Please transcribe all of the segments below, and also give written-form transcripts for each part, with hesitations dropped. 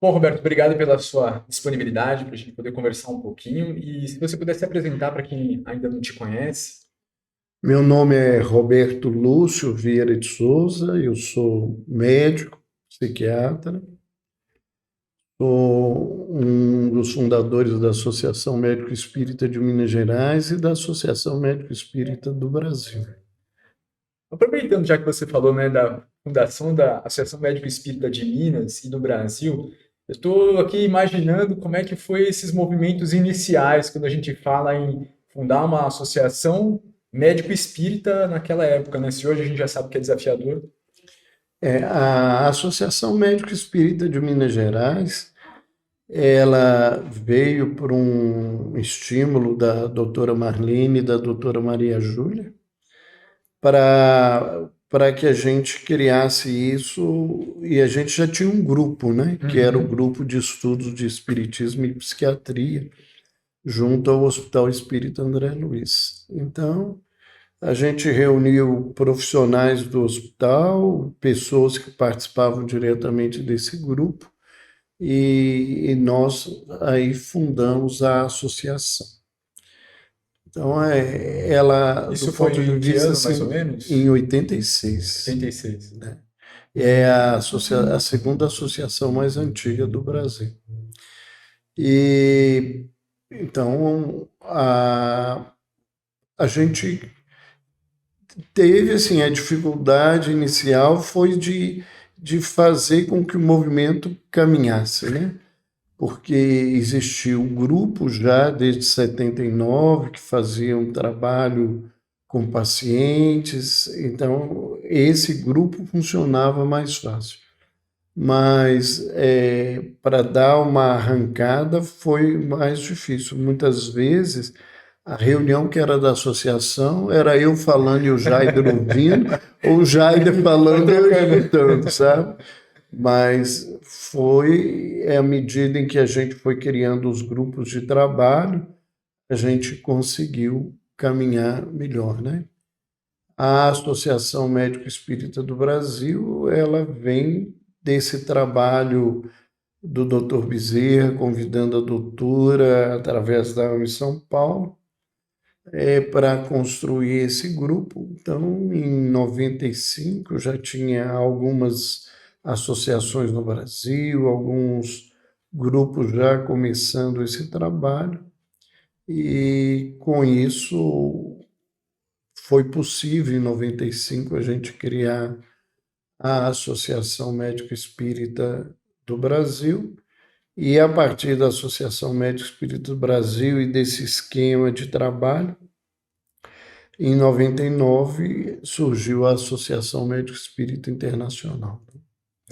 Bom, Roberto, obrigado pela sua disponibilidade para a gente poder conversar um pouquinho. E se você pudesse apresentar para quem ainda não te conhece. Meu nome é Roberto Lúcio Vieira de Souza, eu sou médico, psiquiatra, sou um dos fundadores da Associação Médico Espírita de Minas Gerais e da Associação Médico Espírita do Brasil. Aproveitando, já que você falou, né, da fundação da Associação Médico Espírita de Minas e do Brasil, eu estou aqui imaginando como é que foi esses movimentos iniciais, quando a gente fala em fundar uma associação médico espírita naquela época, né? Se hoje a gente já sabe que é desafiador. A Associação Médico Espírita de Minas Gerais, ela veio por um estímulo da doutora Marlene e da doutora Maria Júlia, para que a gente criasse isso, e a gente já tinha um grupo, né, que era o Uhum. grupo de estudos de espiritismo e psiquiatria, junto ao Hospital Espírita André Luiz. Então, a gente reuniu profissionais do hospital, pessoas que participavam diretamente desse grupo, e nós aí fundamos a associação. Então, ela, do Isso foi ponto de em que vista ano, mais ou assim, em menos? 86, 86. né? É a segunda associação mais antiga do Brasil. E então a gente teve assim, a dificuldade inicial foi de fazer com que o movimento caminhasse, né? Porque existia um grupo já desde 79 que fazia um trabalho com pacientes, então esse grupo funcionava mais fácil. Mas para dar uma arrancada foi mais difícil. Muitas vezes a reunião que era da associação era eu falando e o Jaider ouvindo, ou o Jaider Vai falando e eu trocando. escutando, sabe? Mas foi à medida em que a gente foi criando os grupos de trabalho, a gente conseguiu caminhar melhor, né? A Associação Médico Espírita do Brasil, ela vem desse trabalho do Dr. Bezerra, convidando a doutora através da UNE São Paulo, para construir esse grupo. Então, em 95, já tinha algumas associações no Brasil, alguns grupos já começando esse trabalho, e com isso foi possível, em 95, a gente criar a Associação Médico Espírita do Brasil. E a partir da Associação Médico Espírita do Brasil e desse esquema de trabalho, em 99 surgiu a Associação Médico Espírita Internacional.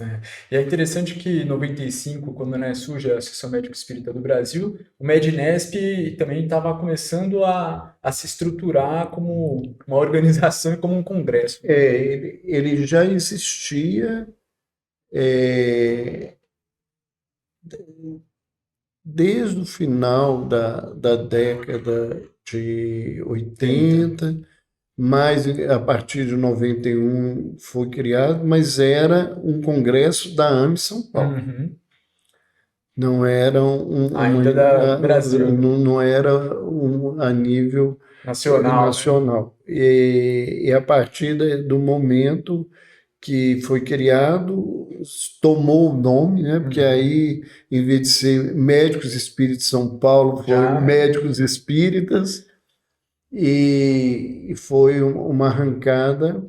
É. E é interessante que em 95, quando, né, surge a Associação Médico Espírita do Brasil, o MEDNESP também estava começando a se estruturar como uma organização e como um congresso. Ele já existia é, desde o final da década de 30. 80, mas a partir de 91 foi criado, mas era um congresso da AME São Paulo. Uhum. Não era Ainda do Brasil, né? não era a nível Nacional, né? nacional. E a partir do momento que foi criado, tomou o nome, né? Porque Uhum. aí, em vez de ser Médicos Espíritas São Paulo, foi Já. Médicos Espíritas, e foi uma arrancada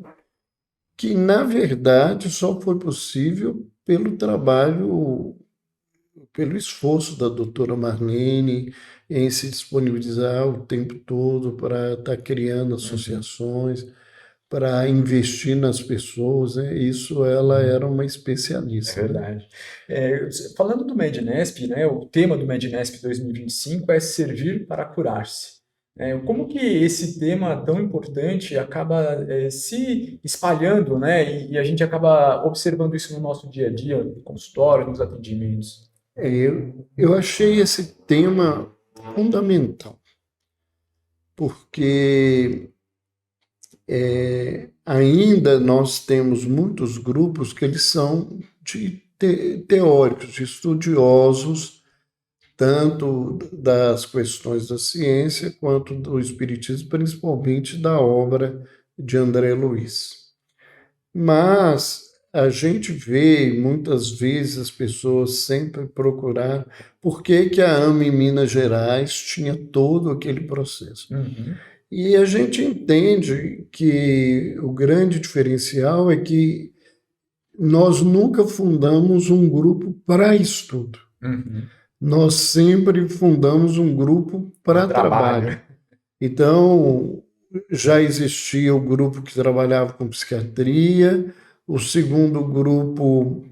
que, na verdade, só foi possível pelo trabalho, pelo esforço da doutora Marlene em se disponibilizar o tempo todo para estar criando Uhum. associações, para investir nas pessoas, né? Isso ela era uma É especialista, né? verdade. É, falando do MEDNESP, né, o tema do MEDNESP 2025 é servir para curar-se. É, como que esse tema tão importante acaba se espalhando, né, e a gente acaba observando isso no nosso dia a dia, no consultório, nos atendimentos? Eu achei esse tema fundamental, porque ainda nós temos muitos grupos que eles são de teóricos, estudiosos, tanto das questões da ciência quanto do espiritismo, principalmente da obra de André Luiz. Mas a gente vê muitas vezes as pessoas sempre procurar por que que a AMA em Minas Gerais tinha todo aquele processo. Uhum. E a gente entende que o grande diferencial é que nós nunca fundamos um grupo para estudo. Uhum. Nós sempre fundamos um grupo para trabalho. Então, já existia o grupo que trabalhava com psiquiatria, o segundo grupo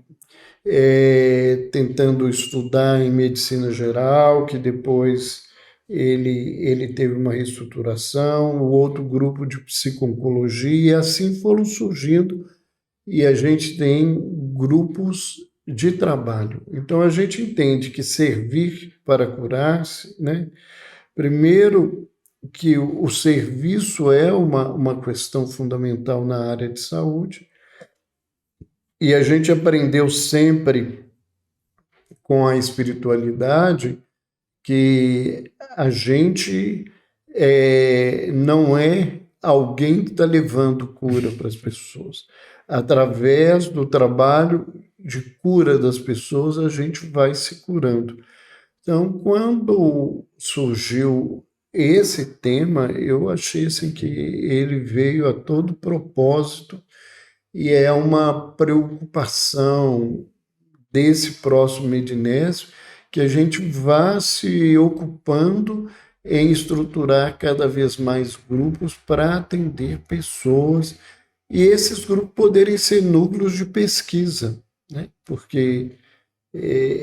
tentando estudar em medicina geral, que depois ele teve uma reestruturação, o outro grupo de psico-oncologia, e assim foram surgindo, e a gente tem grupos de trabalho. Então, a gente entende que servir para curar-se, né? Primeiro, que o serviço é uma questão fundamental na área de saúde, e a gente aprendeu sempre com a espiritualidade que a gente não é alguém que está levando cura para as pessoas. Através do trabalho de cura das pessoas, a gente vai se curando. Então, quando surgiu esse tema, eu achei assim, que ele veio a todo propósito e é uma preocupação desse próximo Medinésio que a gente vá se ocupando em estruturar cada vez mais grupos para atender pessoas e esses grupos poderem ser núcleos de pesquisa, né? Porque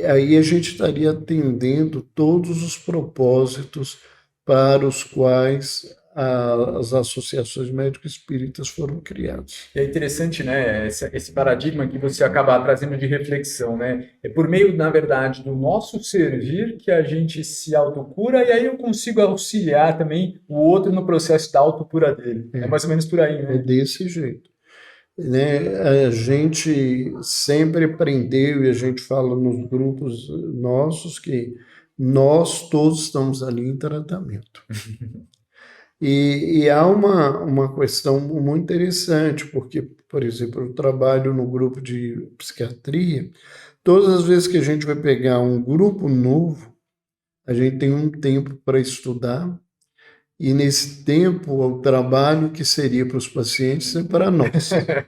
aí a gente estaria atendendo todos os propósitos para os quais as associações médico-espíritas foram criadas. E é interessante, né, esse paradigma que você acaba trazendo de reflexão, né? É por meio, na verdade, do nosso servir que a gente se autocura e aí eu consigo auxiliar também o outro no processo da autocura dele. É mais ou menos por aí, né? É desse jeito. Né? A gente sempre aprendeu, e a gente fala nos grupos nossos, que nós todos estamos ali em tratamento. E há uma questão muito interessante, porque, por exemplo, eu trabalho no grupo de psiquiatria, todas as vezes que a gente vai pegar um grupo novo, a gente tem um tempo para estudar, e nesse tempo o trabalho que seria para os pacientes é para nós, para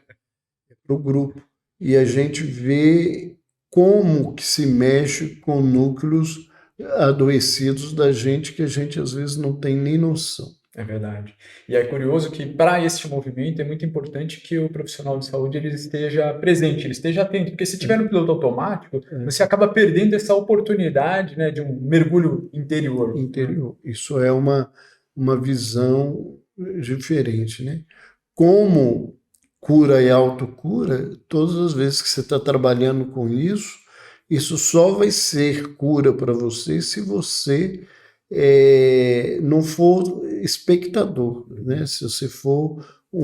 o grupo. E a gente vê como que se mexe com núcleos adoecidos da gente que a gente às vezes não tem nem noção. É verdade. E é curioso que para este movimento é muito importante que o profissional de saúde ele esteja presente, ele esteja atento, porque se tiver no piloto automático, você acaba perdendo essa oportunidade, né, de um mergulho interior. Interior. Isso é uma visão diferente, né? Como cura e autocura, todas as vezes que você está trabalhando com isso só vai ser cura para você se você não for espectador, né? Se você for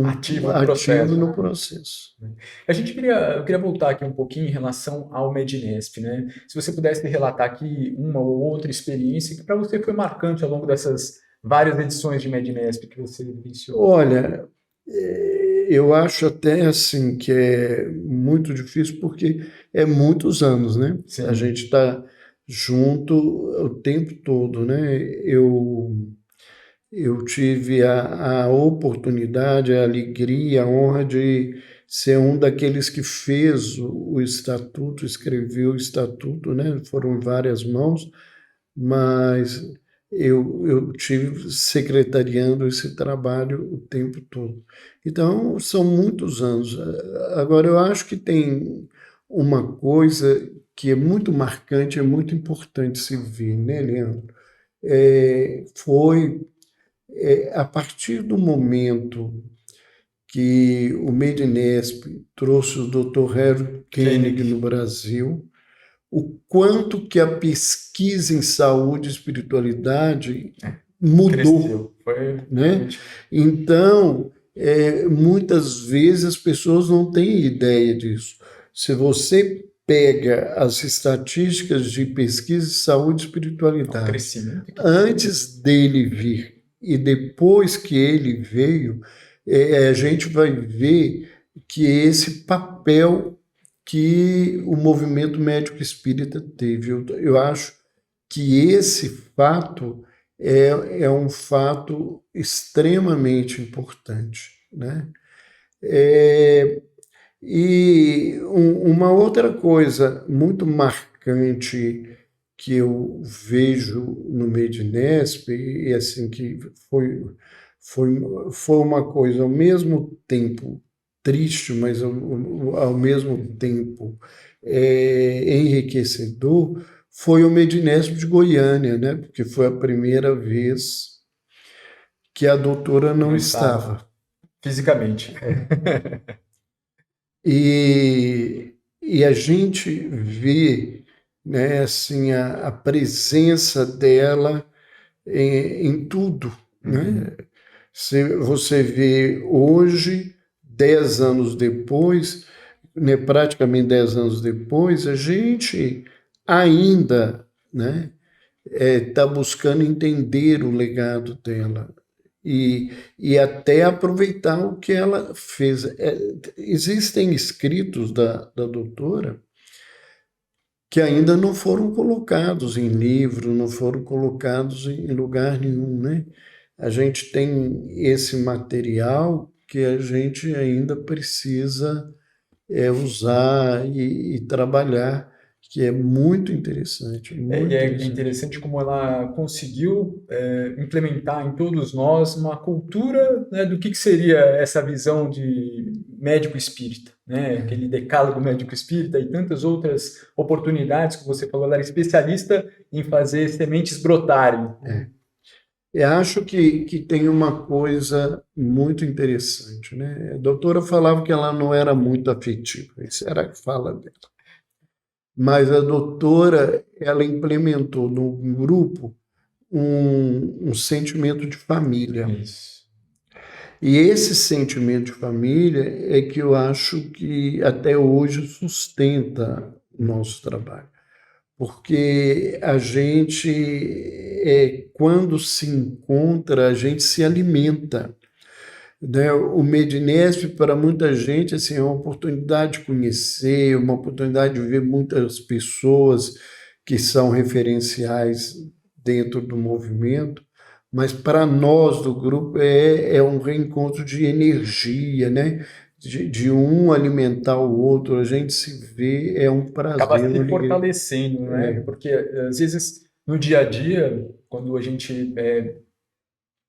Ativo no processo. Eu queria voltar aqui um pouquinho em relação ao Medinesp, né? Se você pudesse relatar aqui uma ou outra experiência que para você foi marcante ao longo dessas várias edições de Medinesp que você vivenciou. Olha, eu acho até assim que é muito difícil porque é muitos anos, né? Sim. A gente está junto o tempo todo, né? Eu tive a oportunidade, a alegria, a honra de ser um daqueles que fez o estatuto, escreveu o estatuto, né? Foram várias mãos, mas eu tive secretariando esse trabalho o tempo todo. Então, são muitos anos. Agora, eu acho que tem uma coisa que é muito marcante, é muito importante se ver, né, Leandro? Foi a partir do momento que o Medinesp trouxe o Dr. Harry Koenig no Brasil, o quanto que a pesquisa em saúde e espiritualidade mudou, né? Então, muitas vezes as pessoas não têm ideia disso. Se você pega as estatísticas de pesquisa de saúde e espiritualidade, Crescimento. antes dele vir e depois que ele veio, a gente vai ver que esse papel que o movimento médico espírita teve. Eu acho que esse fato é um fato extremamente importante, né? E uma outra coisa muito marcante que eu vejo no Medinesp, e assim que foi uma coisa ao mesmo tempo triste, mas ao mesmo tempo enriquecedor, foi o Medinesp de Goiânia, né? Porque foi a primeira vez que a doutora não estava. Fisicamente. E a gente vê, né, assim, a presença dela em tudo, né? Você vê hoje, 10 anos depois, né, praticamente 10 anos depois, a gente ainda, né, está buscando entender o legado dela e até aproveitar o que ela fez. Existem escritos da doutora que ainda não foram colocados em livro, não foram colocados em lugar nenhum, né? A gente tem esse material que a gente ainda precisa usar e trabalhar, que é muito interessante, E muito é interessante. interessante como ela conseguiu implementar em todos nós uma cultura, né, do que seria essa visão de médico espírita, né? Aquele decálogo médico espírita e tantas outras oportunidades que você falou. Ela era especialista em fazer sementes brotarem. Eu acho que tem uma coisa muito interessante, né? A doutora falava que ela não era muito afetiva, isso era a fala dela. Mas a doutora, ela implementou no grupo um sentimento de família. Isso. E esse sentimento de família é que eu acho que até hoje sustenta o nosso trabalho. Porque a gente, quando se encontra, a gente se alimenta, né? O Medinesp, para muita gente, assim, é uma oportunidade de conhecer, uma oportunidade de ver muitas pessoas que são referenciais dentro do movimento, mas para nós do grupo é um reencontro de energia, né? De um alimentar o outro, a gente se vê, é um prazer. Acaba se fortalecendo, né? Porque às vezes no dia a dia, quando a gente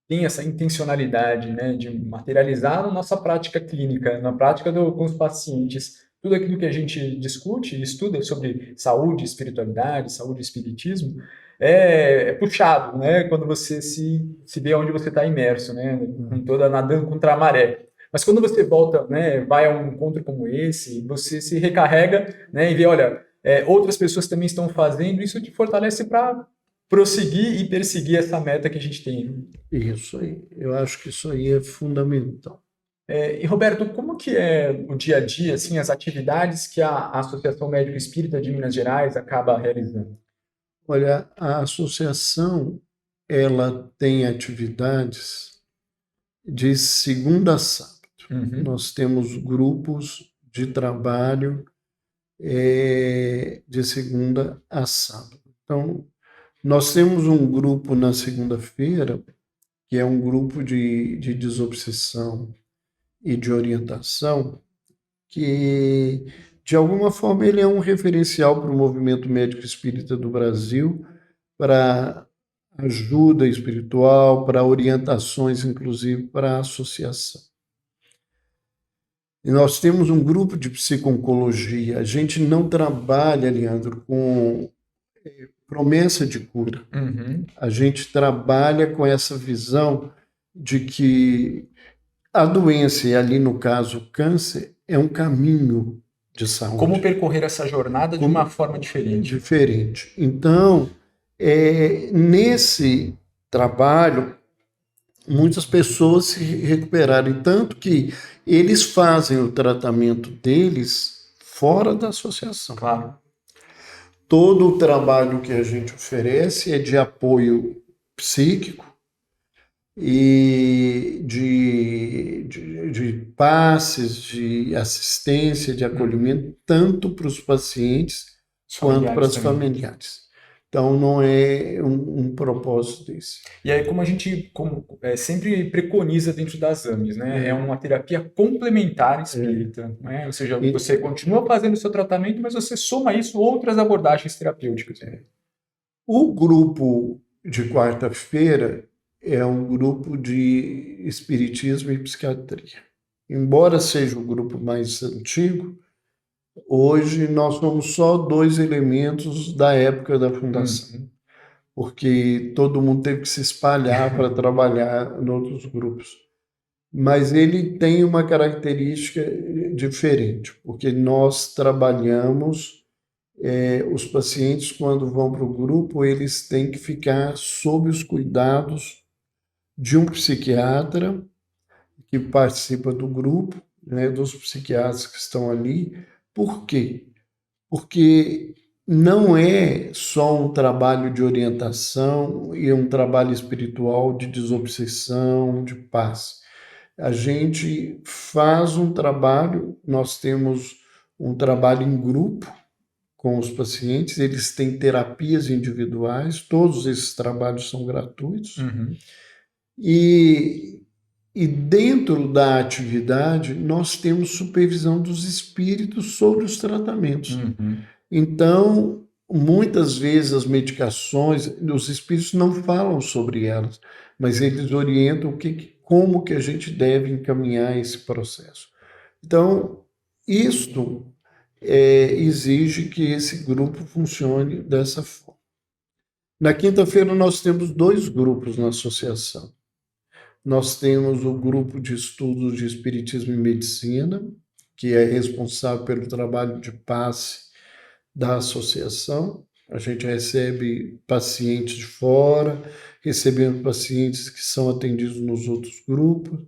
tem essa intencionalidade, né, de materializar na nossa prática clínica, na prática com os pacientes, tudo aquilo que a gente discute e estuda sobre saúde, espiritualidade, saúde e espiritismo, é puxado, né, quando você se vê onde você está imerso, né, com toda nadando contra a maré. Mas quando você volta, né, vai a um encontro como esse, você se recarrega, né, e vê, olha, outras pessoas também estão fazendo, isso te fortalece para prosseguir e perseguir essa meta que a gente tem. Isso aí, eu acho que isso aí é fundamental. E Roberto, como que é o dia a dia, assim, as atividades que a Associação Médico Espírita de Minas Gerais acaba realizando? Olha, a associação, ela tem atividades de segunda a sábado. Nós temos grupos de trabalho de segunda a sábado. Então, nós temos um grupo na segunda-feira, que é um grupo de desobsessão e de orientação, que, de alguma forma, ele é um referencial para o movimento médico espírita do Brasil, para ajuda espiritual, para orientações, inclusive, para a associação. E nós temos um grupo de psico-oncologia. A gente não trabalha, Leandro, com promessa de cura. A gente trabalha com essa visão de que a doença, e ali no caso o câncer, é um caminho de saúde. Como percorrer essa jornada de uma forma diferente? Diferente. Então, nesse trabalho, muitas pessoas se recuperaram, tanto que eles fazem o tratamento deles fora da associação. Claro. Todo o trabalho que a gente oferece é de apoio psíquico e de passes, de assistência, de acolhimento, tanto para os pacientes Os quanto para familiares os também. familiares. Então, não é um propósito desse. E aí, como a gente sempre preconiza dentro das AMEs, né? É uma terapia complementar espírita, né? Ou seja, E- você continua fazendo o seu tratamento, mas você soma isso outras abordagens terapêuticas. O grupo de quarta-feira é um grupo de espiritismo e psiquiatria. Embora seja o grupo mais antigo, hoje nós somos só 2 elementos da época da fundação, Uhum. porque todo mundo teve que se espalhar para trabalhar em outros grupos. Mas ele tem uma característica diferente, porque nós trabalhamos, os pacientes, quando vão para o grupo, eles têm que ficar sob os cuidados de um psiquiatra que participa do grupo, né, dos psiquiatras que estão ali. Por quê? Porque não é só um trabalho de orientação e um trabalho espiritual de desobsessão, de paz. A gente faz um trabalho, nós temos um trabalho em grupo com os pacientes, eles têm terapias individuais, todos esses trabalhos são gratuitos. Uhum. E, e dentro da atividade, nós temos supervisão dos espíritos sobre os tratamentos. Uhum. Então, muitas vezes as medicações, os espíritos não falam sobre elas, mas eles orientam como que a gente deve encaminhar esse processo. Então, isto exige que esse grupo funcione dessa forma. Na quinta-feira, nós temos 2 grupos na associação. Nós temos o grupo de estudos de Espiritismo e Medicina, que é responsável pelo trabalho de passe da associação. A gente recebe pacientes de fora, recebemos pacientes que são atendidos nos outros grupos,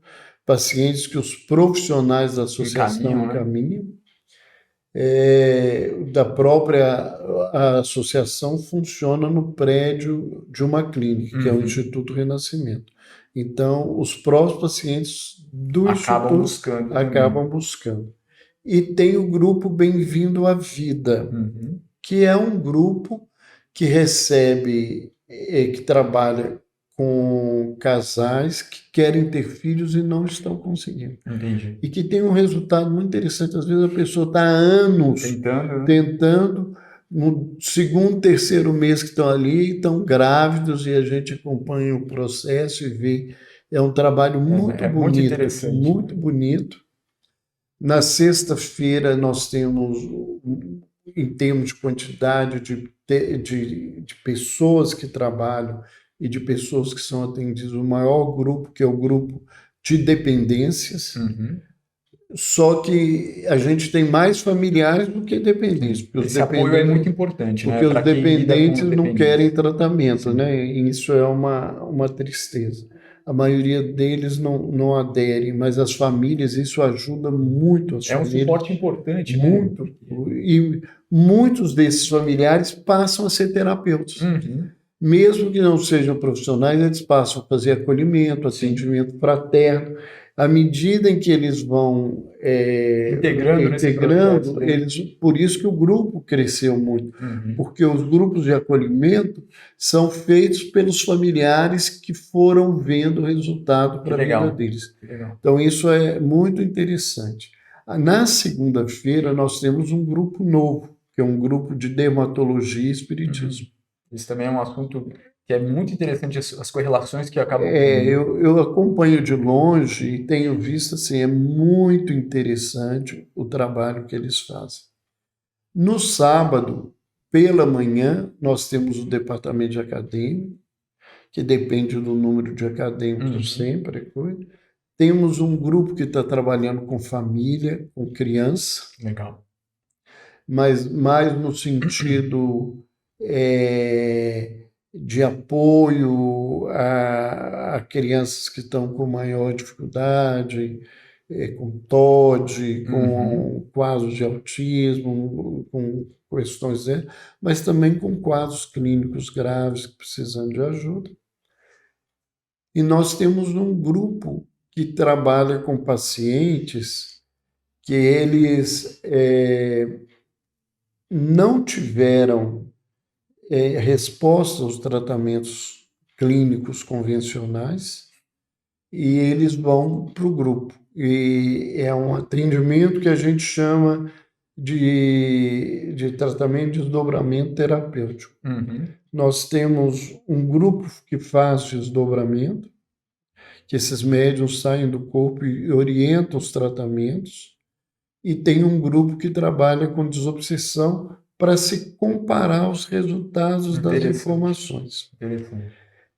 pacientes que os profissionais da associação encaminham. Da própria a associação funciona no prédio de uma clínica, que é o Instituto Renascimento. Então, os próprios pacientes do Acabam Instituto acabam buscando. E tem o grupo Bem-vindo à Vida, que é um grupo que recebe, que trabalha com casais que querem ter filhos e não estão conseguindo. Entendi. E que tem um resultado muito interessante. Às vezes a pessoa está há anos tentando, no segundo, terceiro mês que estão ali, estão grávidos e a gente acompanha o processo e vê. É um trabalho muito bonito, muito interessante, muito bonito. Na sexta-feira nós temos, em termos de quantidade de pessoas que trabalham e de pessoas que são atendidas, o maior grupo, que é o grupo de dependências. Só que a gente tem mais familiares do que dependentes. Esse apoio é muito importante, porque né? os dependentes não querem tratamento, né? E isso é uma tristeza. A maioria deles não aderem, mas as famílias, isso ajuda muito as famílias. É um suporte importante, muito, né? E muitos desses familiares passam a ser terapeutas. Mesmo que não sejam profissionais, eles passam a fazer acolhimento, atendimento fraterno. À medida em que eles vão integrando eles, por isso que o grupo cresceu muito, porque os grupos de acolhimento são feitos pelos familiares que foram vendo o resultado para a vida deles. Então isso é muito interessante. Na segunda-feira nós temos um grupo novo, que é um grupo de dermatologia e espiritismo. Isso também é um assunto que é muito interessante, as correlações que acabam... eu acompanho de longe e tenho visto, assim, é muito interessante o trabalho que eles fazem. No sábado, pela manhã, nós temos o departamento de acadêmico, que depende do número de acadêmicos sempre. Temos um grupo que está trabalhando com família, com criança. Legal. Mas mais no sentido de apoio a crianças que estão com maior dificuldade, com TOD, Uhum. com quadros de autismo, com questões, mas também com quadros clínicos graves que precisam de ajuda. E nós temos um grupo que trabalha com pacientes que eles não tiveram resposta aos tratamentos clínicos convencionais e eles vão para o grupo. E é um atendimento que a gente chama de tratamento de desdobramento terapêutico. Uhum. Nós temos um grupo que faz desdobramento, que esses médiuns saem do corpo e orientam os tratamentos, e tem um grupo que trabalha com desobsessão para se comparar os resultados das Interessante. informações. Interessante.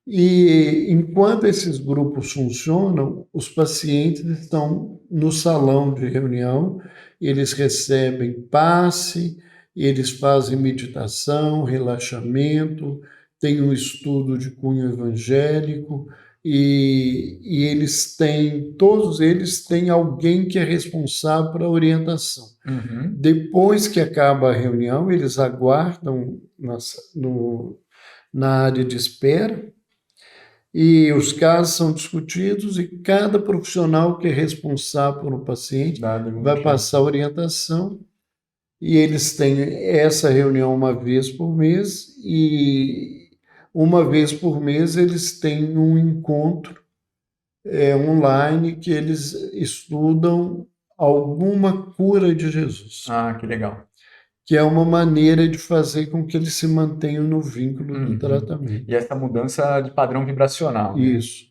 E enquanto esses grupos funcionam, os pacientes estão no salão de reunião, eles recebem passe, eles fazem meditação, relaxamento, tem um estudo de cunho evangélico e eles têm, todos eles têm alguém que é responsável pela orientação. Uhum. Depois que acaba a reunião, eles aguardam na área de espera e os casos são discutidos e cada profissional que é responsável por um paciente vai passar a orientação e eles têm essa reunião uma vez por mês e uma vez por mês eles têm um encontro online que eles estudam alguma cura de Jesus. Ah, que legal. Que é uma maneira de fazer com que eles se mantenham no vínculo do tratamento. E essa mudança de padrão vibracional, né? Isso.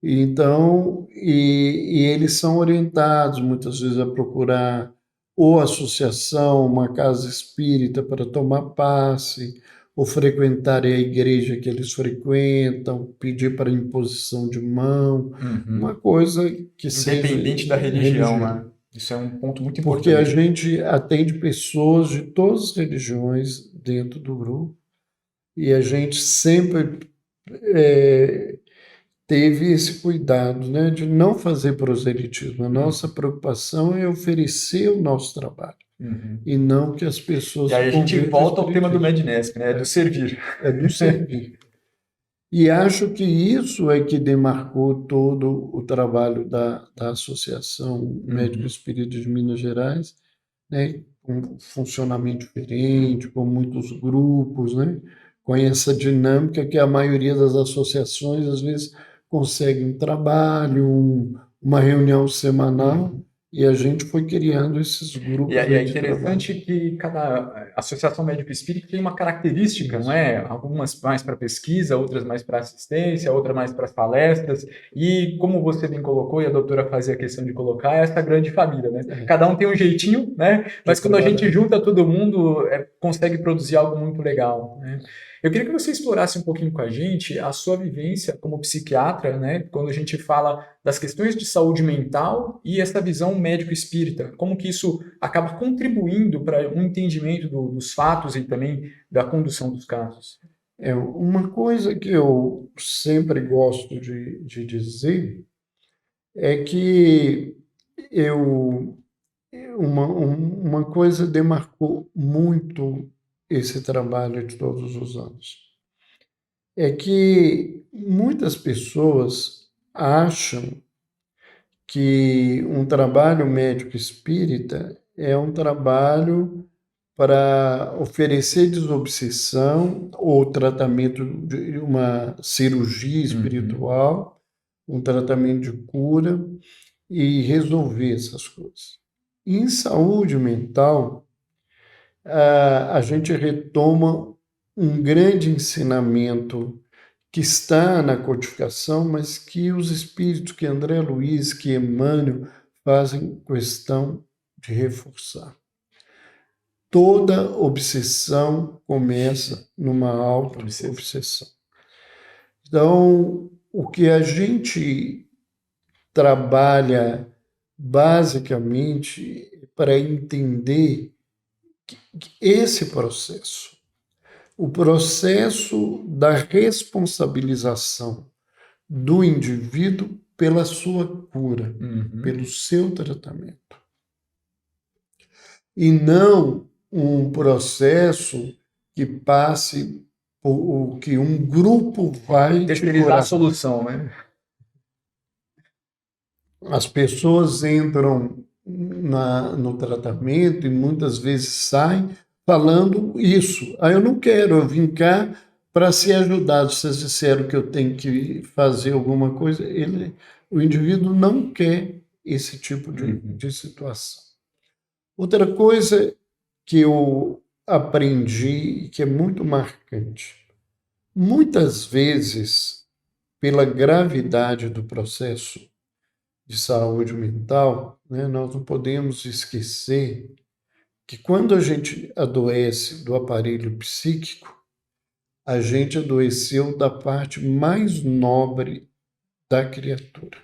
Então, e eles são orientados muitas vezes a procurar ou associação, uma casa espírita para tomar passe, ou frequentar a igreja que eles frequentam, pedir para imposição de mão, uma coisa que Independente seja da religião, né? Isso é um ponto muito porque a importante. gente atende pessoas de todas as religiões dentro do grupo e a gente sempre teve esse cuidado, né, de não fazer proselitismo. A nossa preocupação é oferecer o nosso trabalho e não que as pessoas E aí a gente convertam volta ao tema do espiritismo. Mednesp, né? Do servir. É do servir. E acho que isso é que demarcou todo o trabalho da Associação Médico Espírita de Minas Gerais, né? Com um funcionamento diferente, com muitos grupos, né? Com essa dinâmica que a maioria das associações às vezes consegue um trabalho, uma reunião semanal, e a gente foi criando esses grupos E é de trabalho. interessante que cada associação médico-espírita tem uma característica, não é? Algumas mais para pesquisa, outras mais para assistência, outra mais para as palestras. E como você bem colocou, e a doutora fazia questão de colocar, é essa grande família, né? Cada um tem um jeitinho, né? Mas quando a gente junta todo mundo, consegue produzir algo muito legal, né? Eu queria que você explorasse um pouquinho com a gente a sua vivência como psiquiatra, né? Quando a gente fala das questões de saúde mental e essa visão médico-espírita, como que isso acaba contribuindo para um entendimento dos fatos e também da condução dos casos. Uma coisa que eu sempre gosto de dizer é que uma coisa demarcou muito esse trabalho de todos os anos. É que muitas pessoas acham que um trabalho médico espírita é um trabalho para oferecer desobsessão ou tratamento de uma cirurgia espiritual, um tratamento de cura e resolver essas coisas. Em saúde mental, a gente retoma um grande ensinamento que está na codificação, mas que os espíritos, que André Luiz, que Emmanuel, fazem questão de reforçar. Toda obsessão começa numa auto-obsessão. Então, o que a gente trabalha basicamente para entender esse processo, o processo da responsabilização do indivíduo pela sua cura, Uhum. pelo seu tratamento. E não um processo que passe o que um grupo vai te Terceirizar a curar. solução, né? As pessoas entram no tratamento e muitas vezes saem falando isso. Eu não quero, eu vim cá para ser ajudado. Vocês disseram que eu tenho que fazer alguma coisa. O indivíduo não quer esse tipo de situação. Outra coisa que eu aprendi e que é muito marcante. Muitas vezes, pela gravidade do processo de saúde mental, né, nós não podemos esquecer que quando a gente adoece do aparelho psíquico, a gente adoeceu da parte mais nobre da criatura.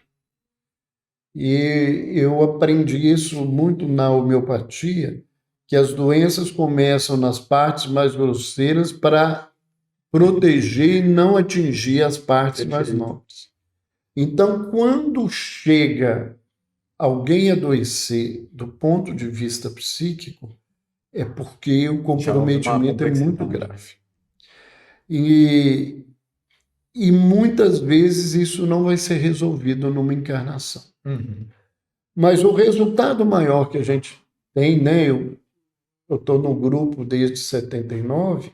E eu aprendi isso muito na homeopatia, que as doenças começam nas partes mais grosseiras para proteger e não atingir as partes mais nobres. Então, quando chega alguém adoecer do ponto de vista psíquico, é porque o comprometimento é muito grave. E muitas vezes isso não vai ser resolvido numa encarnação. Uhum. Mas o resultado maior que a gente tem, né? Eu estou no grupo desde 79,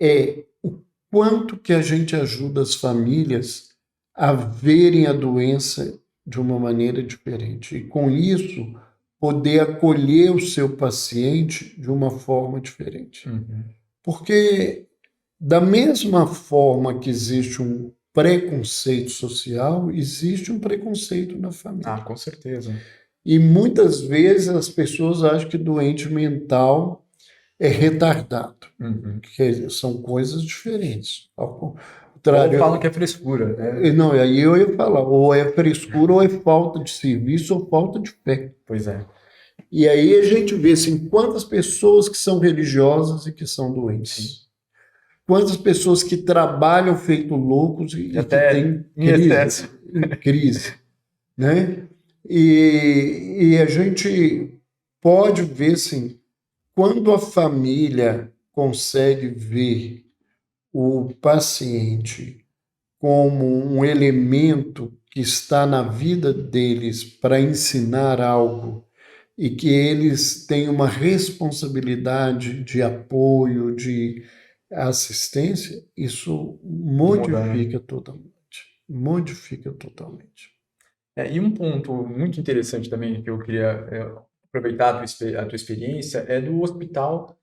é o quanto que a gente ajuda as famílias a verem a doença de uma maneira diferente. E com isso, poder acolher o seu paciente de uma forma diferente. Uhum. Porque da mesma forma que existe um preconceito social, existe um preconceito na família. Ah, com certeza. E muitas vezes as pessoas acham que doente mental é retardado, que são coisas diferentes. Ao contrário, ou falam que é frescura, né? não, aí eu ia falar, ou é frescura, ou é falta de serviço, ou falta de fé. Pois é. E aí a gente vê assim, quantas pessoas que são religiosas e que são doentes. Sim. Quantas pessoas que trabalham feito loucos e que têm crise, né? E a gente pode ver, assim, quando a família consegue ver o paciente como um elemento que está na vida deles para ensinar algo e que eles têm uma responsabilidade de apoio, de assistência, isso modifica totalmente. Modifica totalmente. E um ponto muito interessante também que eu queria aproveitar a tua experiência é do Hospital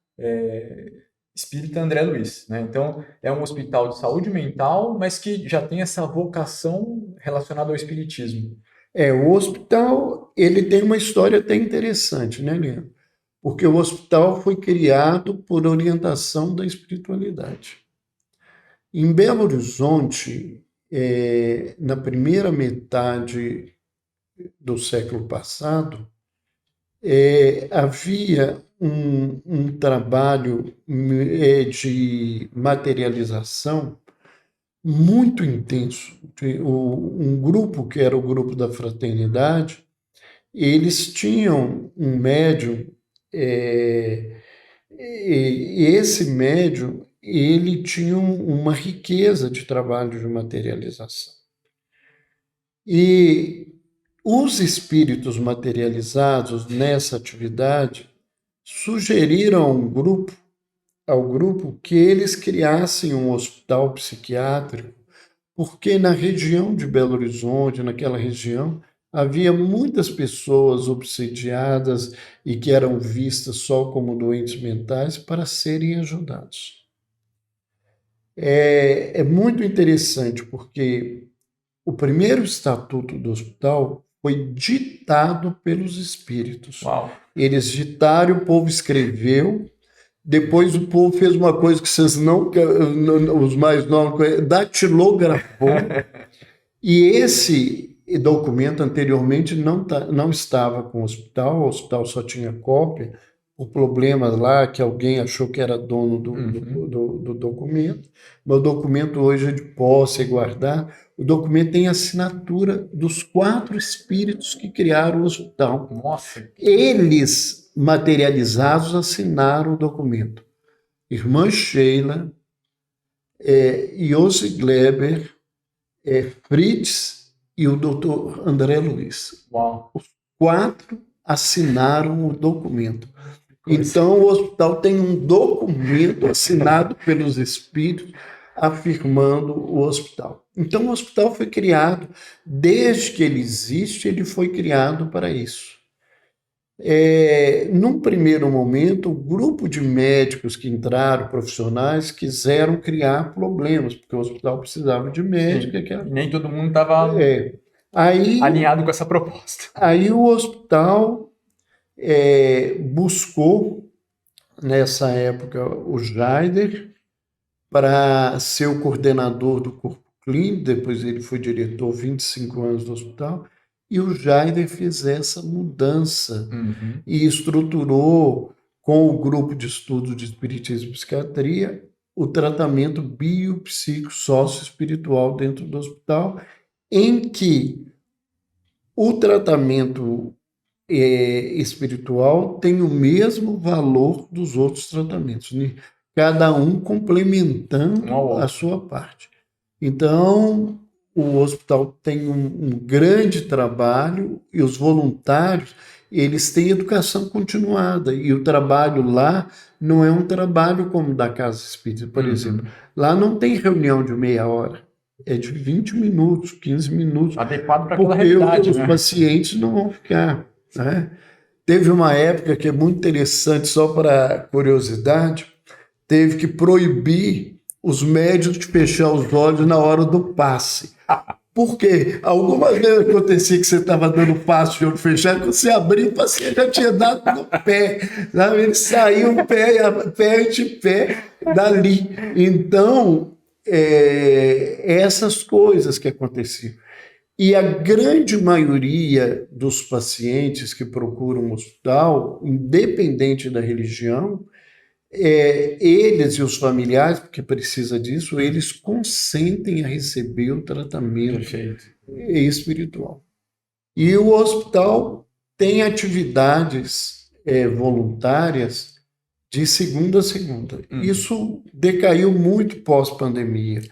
Espírita André Luiz, né? Então, é um hospital de saúde mental, mas que já tem essa vocação relacionada ao espiritismo. O hospital, ele tem uma história até interessante, né, Leandro? Porque o hospital foi criado por orientação da espiritualidade. Em Belo Horizonte, na primeira metade do século passado, havia um trabalho de materialização muito intenso. Um grupo, que era o grupo da Fraternidade, eles tinham um médium, e esse médium ele tinha uma riqueza de trabalho de materialização. E os espíritos materializados nessa atividade sugeriram ao grupo que eles criassem um hospital psiquiátrico, porque na região de Belo Horizonte, naquela região, havia muitas pessoas obsediadas e que eram vistas só como doentes mentais para serem ajudados. É muito interessante, porque o primeiro estatuto do hospital foi ditado pelos espíritos. Uau. Eles ditaram, o povo escreveu, depois o povo fez uma coisa que vocês os mais novos, datilografou, e esse documento anteriormente não estava com o hospital só tinha cópia, por problemas lá, que alguém achou que era dono do documento. Meu documento hoje é de posse e guardar. O documento tem a assinatura dos 4 espíritos que criaram o hospital. Nossa, Eles, materializados, assinaram o documento. Irmã Sheila, Yossi Gleber, Fritz e o doutor André Luiz. uau. 4 assinaram o documento. Coisa. Então, o hospital tem um documento assinado pelos espíritos afirmando o hospital. Então, o hospital foi criado, desde que ele existe, ele foi criado para isso. Num primeiro momento, o grupo de médicos que entraram, profissionais, quiseram criar problemas, porque o hospital precisava de médico. Sim. Aquela... Nem todo mundo estava Aí, alinhado com essa proposta. aí o hospital buscou, nessa época, o Jaider para ser o coordenador do corpo clínico, depois ele foi diretor 25 anos do hospital, e o Jaider fez essa mudança e estruturou, com o grupo de estudo de Espiritismo e Psiquiatria, o tratamento biopsico-sócio-espiritual dentro do hospital, em que o tratamento espiritual tem o mesmo valor dos outros tratamentos, né? Cada um complementando a sua parte. Então, o hospital tem um grande trabalho e os voluntários, eles têm educação continuada, e o trabalho lá não é um trabalho como da Casa Espírita, por exemplo. Lá não tem reunião de meia hora, é de 20 minutos, 15 minutos, adequado para aquela porque realidade, os né? pacientes não vão ficar, né? Teve uma época que é muito interessante, só para curiosidade, teve que proibir os médicos de fechar os olhos na hora do passe. Por quê? Algumas vezes acontecia que você estava dando passo de olho fechado, quando você abria, o paciente já tinha dado no pé. Sabe? Ele saiu pé ante pé dali. Então, essas coisas que aconteciam. E a grande maioria dos pacientes que procuram um hospital, independente da religião, eles e os familiares, porque precisa disso, eles consentem a receber o tratamento espiritual. E o hospital tem atividades voluntárias de segunda a segunda. Isso decaiu muito pós-pandemia,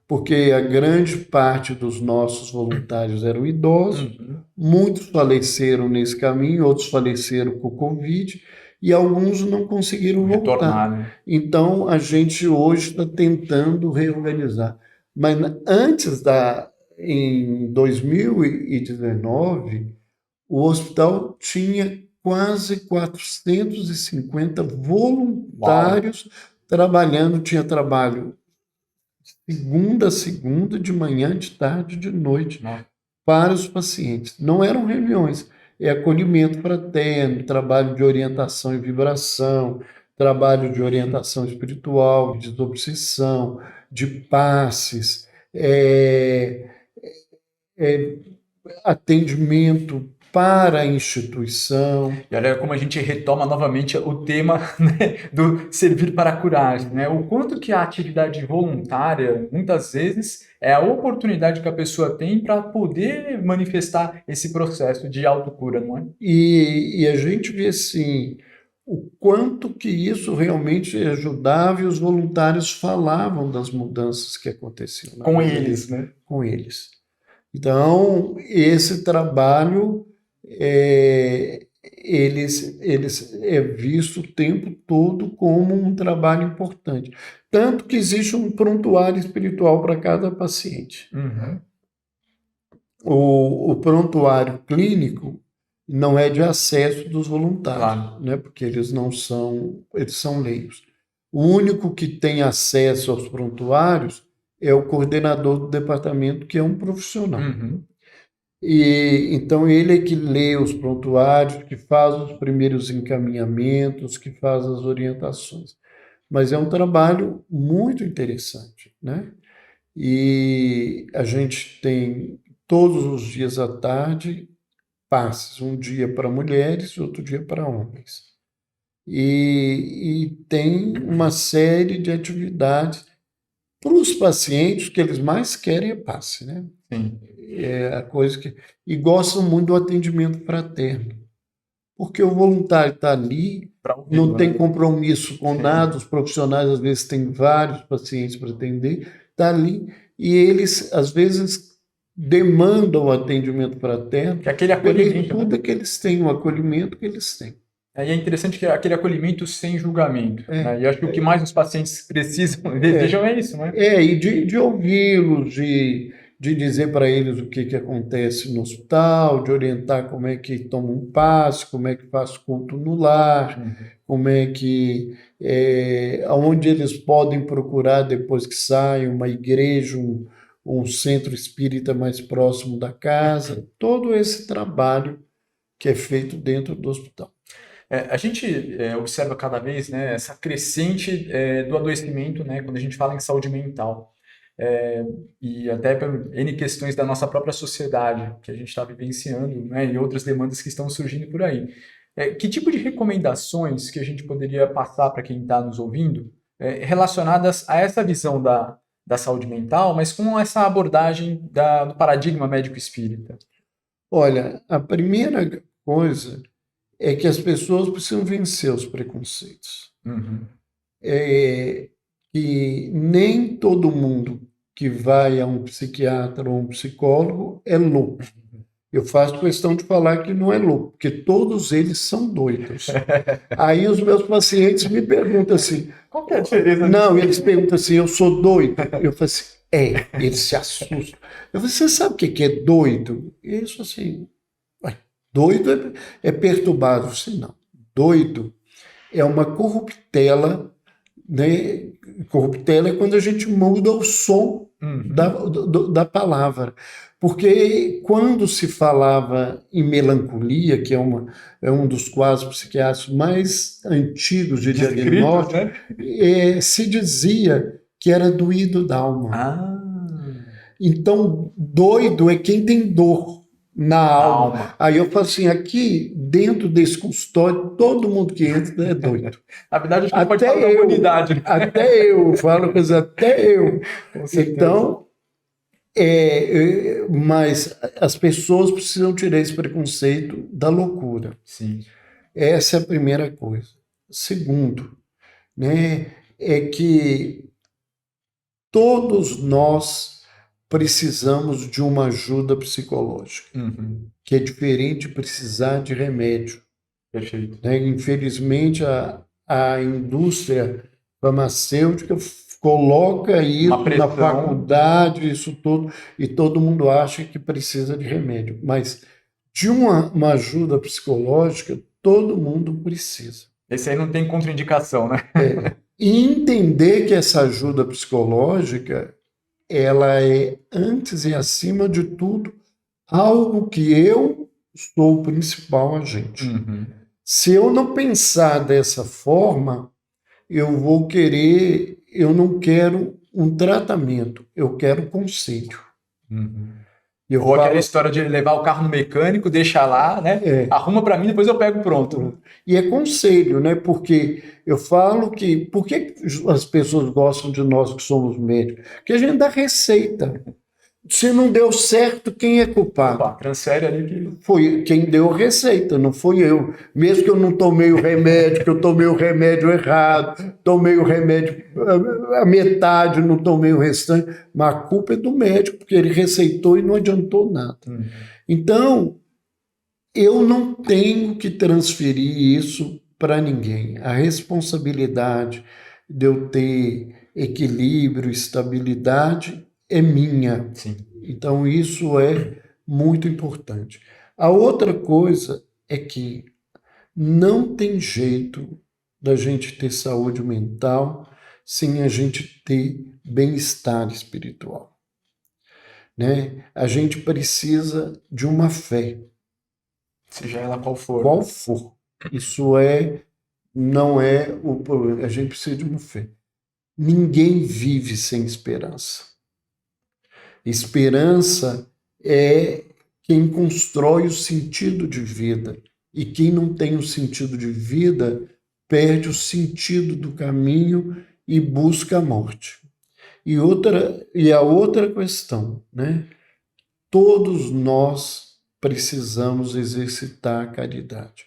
porque a grande parte dos nossos voluntários eram idosos, muitos faleceram nesse caminho, outros faleceram com o Covid, e alguns não conseguiram voltar. Né? Então, a gente hoje está tentando reorganizar. Mas em 2019, o hospital tinha quase 450 voluntários trabalhando. Tinha trabalho segunda a segunda, de manhã, de tarde, de noite, para os pacientes. Não eram reuniões, é acolhimento fraterno, trabalho de orientação e vibração, trabalho de orientação espiritual, de desobsessão, de passes, atendimento para a instituição. E olha como a gente retoma novamente o tema, né, do servir para curar, né? O quanto que a atividade voluntária, muitas vezes, é a oportunidade que a pessoa tem para poder manifestar esse processo de autocura, não é? E a gente vê, assim, o quanto que isso realmente ajudava, e os voluntários falavam das mudanças que aconteciam. Com eles, né? Com eles. Então, esse trabalho eles é visto o tempo todo como um trabalho importante. Tanto que existe um prontuário espiritual para cada paciente. O prontuário clínico não é de acesso dos voluntários, né? Porque eles são leigos. O único que tem acesso aos prontuários é o coordenador do departamento, que é um profissional. E então ele é que lê os prontuários, que faz os primeiros encaminhamentos, que faz as orientações. Mas é um trabalho muito interessante, né? E a gente tem todos os dias à tarde passes, um dia para mulheres, outro dia para homens. e tem uma série de atividades para os pacientes que eles mais querem é passe, né? Sim. É a coisa que... E gostam muito do atendimento fraterno, porque o voluntário está ali, Para não ouvi-lo, tem né? compromisso com Sim. nada, os profissionais às vezes têm vários pacientes para atender, está ali, e eles às vezes demandam o atendimento fraterno Que é aquele pela acolhimento, né? estuda que eles têm, o acolhimento que eles têm. E é interessante que é aquele acolhimento sem julgamento, É, né? E acho que o que mais os pacientes precisam, desejam é isso, né? e de ouvi-los, de dizer para eles o que acontece no hospital, de orientar como é que toma um passe, como é que faz culto no lar, Uhum. como é que aonde eles podem procurar depois que saem uma igreja, um centro espírita mais próximo da casa, todo esse trabalho que é feito dentro do hospital. A gente observa cada vez, né, essa crescente do adoecimento, né, quando a gente fala em saúde mental. E até por N questões da nossa própria sociedade que a gente está vivenciando, né, e outras demandas que estão surgindo por aí. Que tipo de recomendações que a gente poderia passar para quem está nos ouvindo relacionadas a essa visão da saúde mental, mas com essa abordagem do paradigma médico-espírita? Olha, a primeira coisa é que as pessoas precisam vencer os preconceitos. Uhum. Que nem todo mundo que vai a um psiquiatra ou um psicólogo é louco. Eu faço questão de falar que não é louco, porque todos eles são doidos. Aí os meus pacientes me perguntam assim, Qual que é a diferença? não, eles perguntam assim, eu sou doido? Eu falo assim, eles se assustam. Eu falo, você sabe o que é doido? E eles falam assim, doido é perturbado. Eu falei, não, doido é uma corruptela, né? Corruptela é quando a gente muda o som da palavra. Porque quando se falava em melancolia, que é um dos quadros psiquiátricos mais antigos de diagnóstico, né? se dizia que era doído da alma. Ah, Então, doido é quem tem dor na alma. alma. Aí eu falo assim, aqui dentro desse consultório, todo mundo que entra é doido. Na verdade, acho que pode Até falar da eu, humanidade, né? até eu, falo coisa, até eu. Com certeza. Então, mas as pessoas precisam tirar esse preconceito da loucura. Sim. Essa é a primeira coisa. Segundo, né, é que todos nós precisamos de uma ajuda psicológica, que é diferente de precisar de remédio. Perfeito. Né? Infelizmente, a indústria farmacêutica coloca isso na faculdade, isso tudo, e todo mundo acha que precisa de remédio. Mas de uma ajuda psicológica, todo mundo precisa. Esse aí não tem contraindicação, né? E entender que essa ajuda psicológica, ela é, antes e acima de tudo, algo que eu sou o principal agente. Se eu não pensar dessa forma, eu não quero um tratamento, eu quero conselho. Ou aquela história de levar o carro no mecânico, deixar lá, né? Arruma para mim, depois eu pego pronto. E é conselho, né? Porque eu falo que... Por que as pessoas gostam de nós que somos médicos? Porque a gente dá receita. Se não deu certo, quem é culpado? Opa, transfere ali que... Foi quem deu a receita, não fui eu. Mesmo que eu não tomei o remédio, que eu tomei o remédio errado, tomei o remédio a metade, não tomei o restante, mas a culpa é do médico, porque ele receitou e não adiantou nada. Então, eu não tenho que transferir isso para ninguém. A responsabilidade de eu ter equilíbrio, estabilidade, é minha. Sim. Então, isso é muito importante. A outra coisa é que não tem jeito da gente ter saúde mental sem a gente ter bem-estar espiritual. Né? A gente precisa de uma fé. Seja ela qual for. Qual for. Isso não é o problema. A gente precisa de uma fé. Ninguém vive sem esperança. Esperança é quem constrói o sentido de vida. E quem não tem o sentido de vida perde o sentido do caminho e busca a morte. E a outra questão, né? Todos nós precisamos exercitar a caridade.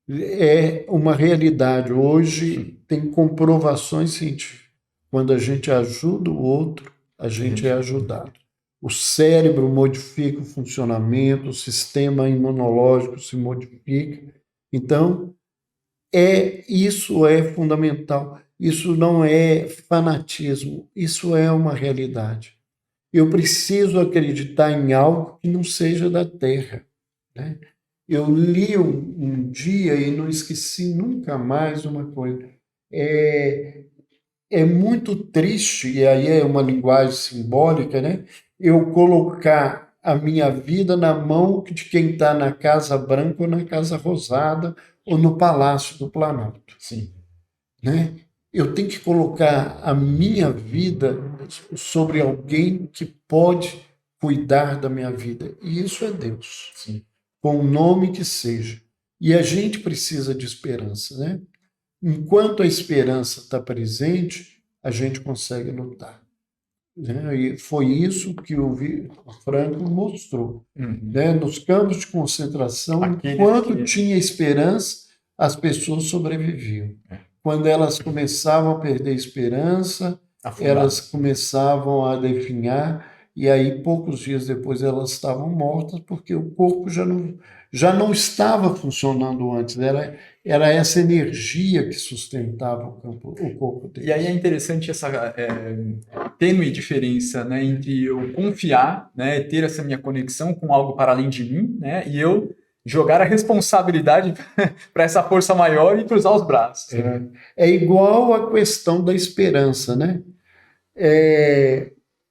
É uma realidade. Hoje tem comprovações científicas. Quando a gente ajuda o outro, a gente é ajudado. O cérebro modifica o funcionamento, o sistema imunológico se modifica. Então, isso é fundamental. Isso não é fanatismo, isso é uma realidade. Eu preciso acreditar em algo que não seja da Terra, né? Eu li um dia e não esqueci nunca mais uma coisa. É muito triste, e aí é uma linguagem simbólica, né? Eu colocar a minha vida na mão de quem está na Casa Branca ou na Casa Rosada ou no Palácio do Planalto. Sim. Né? Eu tenho que colocar a minha vida sobre alguém que pode cuidar da minha vida. E isso é Deus. Sim. Com o nome que seja. E a gente precisa de esperança, né? Enquanto a esperança está presente, a gente consegue lutar. Né? E foi isso que o Franco mostrou. Né? Nos campos de concentração, enquanto tinha esperança, as pessoas sobreviviam. Quando elas começavam a perder esperança, elas começavam a definhar, e aí poucos dias depois elas estavam mortas, porque o corpo já não estava funcionando antes, era essa energia que sustentava o corpo deles. E aí é interessante essa tênue diferença, né, entre eu confiar, né, ter essa minha conexão com algo para além de mim, né, e eu jogar a responsabilidade para essa força maior e cruzar os braços. É igual a questão da esperança, né?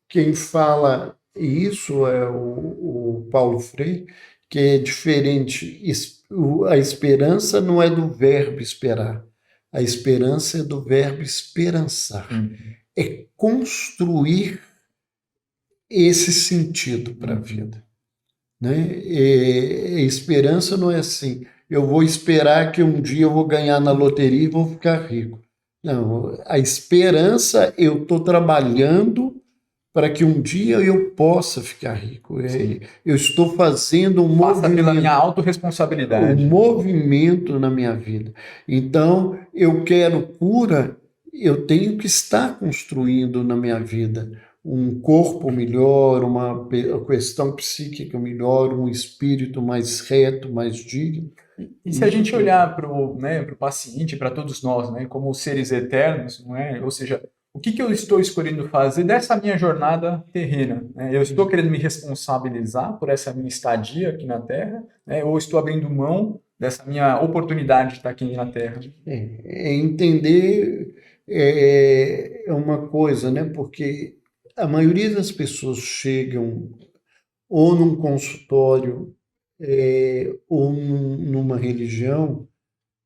Quem fala isso é o Paulo Freire, que é diferente. A esperança não é do verbo esperar. A esperança é do verbo esperançar. É construir esse sentido para a vida. Né? Esperança não é assim, eu vou esperar que um dia eu vou ganhar na loteria e vou ficar rico. Não, a esperança, eu estou trabalhando para que um dia eu possa ficar rico. Eu estou fazendo um movimento. Passa pela minha autorresponsabilidade. Um movimento na minha vida. Então, eu quero cura, eu tenho que estar construindo na minha vida um corpo melhor, uma questão psíquica melhor, um espírito mais reto, mais digno. E se a gente olhar para o paciente, para todos nós, né, como seres eternos, não é? Ou seja, o que eu estou escolhendo fazer dessa minha jornada terrena? Né? Eu estou querendo me responsabilizar por essa minha estadia aqui na Terra, né? Ou estou abrindo mão dessa minha oportunidade de estar aqui na Terra? Entender é uma coisa, né? Porque a maioria das pessoas chegam ou num consultório ou numa religião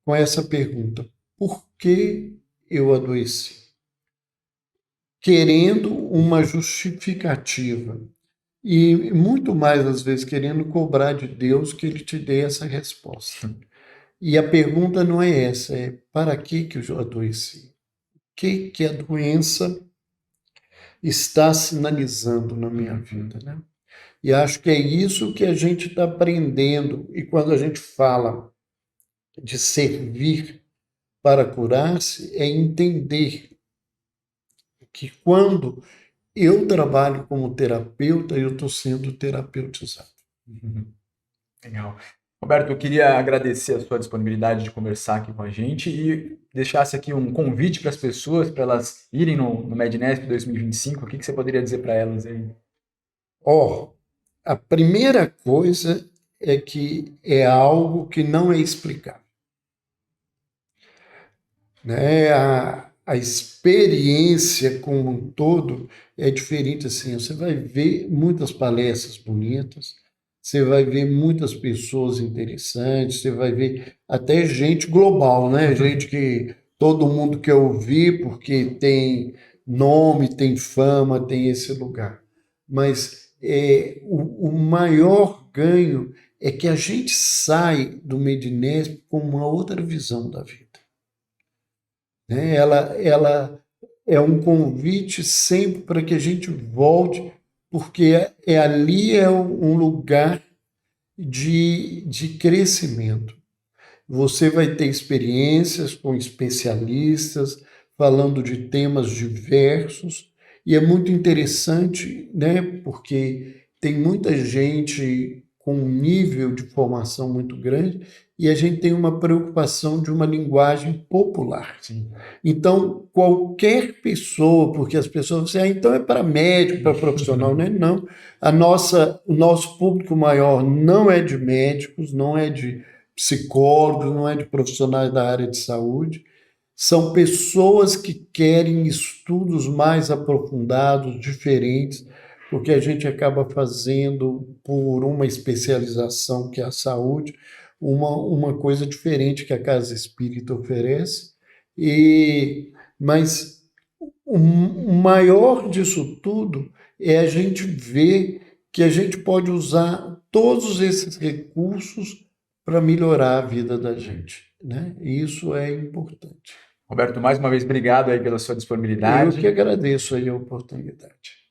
com essa pergunta: por que eu adoeci? Querendo uma justificativa. E muito mais, às vezes, querendo cobrar de Deus que Ele te dê essa resposta. E a pergunta não é essa, é para que eu adoeci? O que a doença está sinalizando na minha vida, né? E acho que é isso que a gente está aprendendo. E quando a gente fala de servir para curar-se, é entender que quando eu trabalho como terapeuta, eu estou sendo terapeutizado. Legal. Roberto, eu queria agradecer a sua disponibilidade de conversar aqui com a gente e deixasse aqui um convite para as pessoas, para elas irem no Mednesp 2025. O que você poderia dizer para elas aí? A primeira coisa é que é algo que não é explicável. Né? A experiência como um todo é diferente assim. Você vai ver muitas palestras bonitas, você vai ver muitas pessoas interessantes, você vai ver até gente global, né? Gente que todo mundo quer ouvir porque tem nome, tem fama, tem esse lugar. Mas o maior ganho é que a gente sai do Mednesp com uma outra visão da vida. né? Ela é um convite sempre para que a gente volte, porque ali é um lugar de crescimento. Você vai ter experiências com especialistas falando de temas diversos, e é muito interessante, né? Porque tem muita gente com um nível de formação muito grande e a gente tem uma preocupação de uma linguagem popular. Sim. Então, qualquer pessoa, porque as pessoas dizem, então é para médico, para profissional, né? Não. O nosso público maior não é de médicos, não é de psicólogos, não é de profissionais da área de saúde, são pessoas que querem estudos mais aprofundados, diferentes, porque a gente acaba fazendo, por uma especialização que é a saúde, uma coisa diferente que a Casa Espírita oferece. Mas o maior disso tudo é a gente ver que a gente pode usar todos esses recursos para melhorar a vida da gente, né? E isso é importante. Roberto, mais uma vez, obrigado aí pela sua Eu disponibilidade. que agradeço aí a oportunidade.